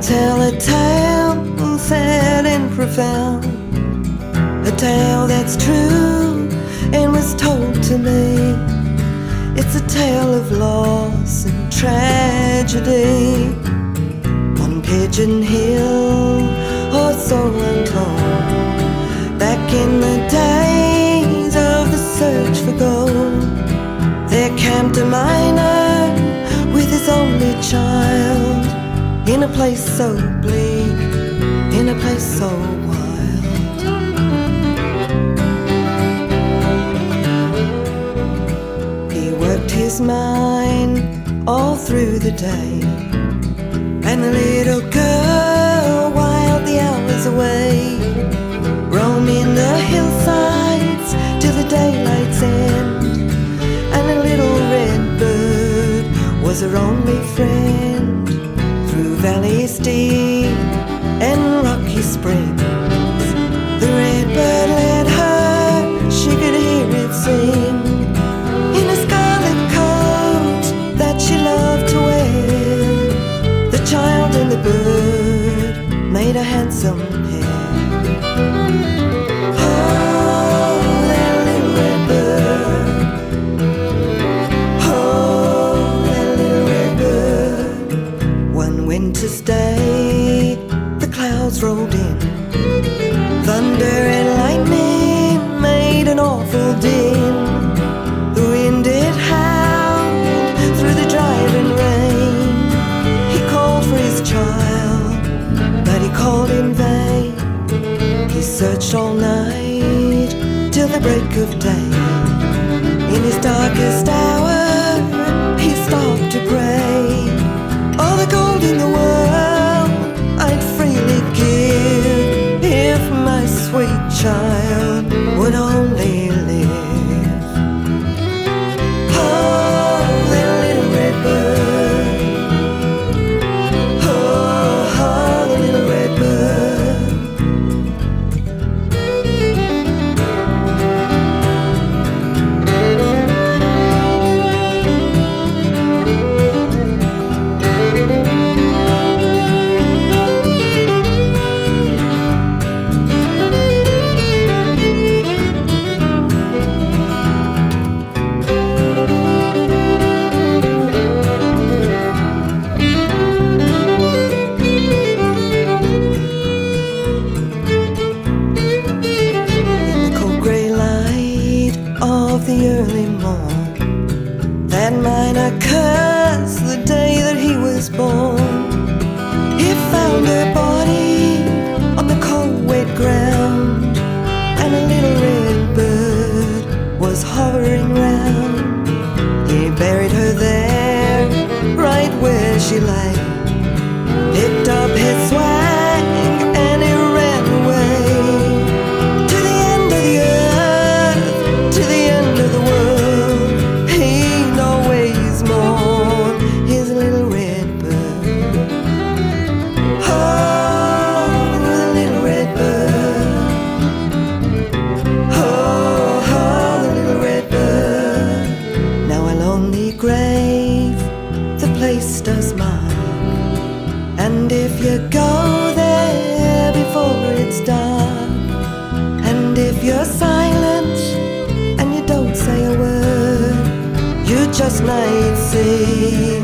tell a tale sad and profound, a tale that's true and was told to me. It's a tale of loss and tragedy on Pigeon Hill, or so I'm told. Back in the days of the search for gold, there camped a miner with his only child, in a place so bleak, in a place so wild. He worked his mine all through the day, and the little girl whiled the hours away, roaming the hillsides till the daylight's end. And a little red bird was her only friend, through valleys deep and rocky springs. The red bird led her, she could hear it sing, in a scarlet coat that she loved to wear. The child and the bird made a handsome pair. Winter's day, the clouds rolled in, thunder and lightning made an awful din. The wind it howled through the driving rain. He called for his child, but he called in vain. He searched all night till the break of day. In his darkest hour, he stopped to pray. All the gold in the world I'd freely give, if my sweet child would only live. Oh, that little red bird. Oh, the little red bird. The early morn, that miner cursed the day that he was born. He found her body on the cold wet ground, and a little red bird was hovering round. He buried her there, right where she lay, picked up his swag and he ran away, to the end of the earth, to the end of the world. He'd always mourn his little red bird. Oh, the little red bird. Oh, the little red bird. Now a lonely grave the place does mark, and if you go there before it's dark, and if you're silent and you don't say a word, you just might see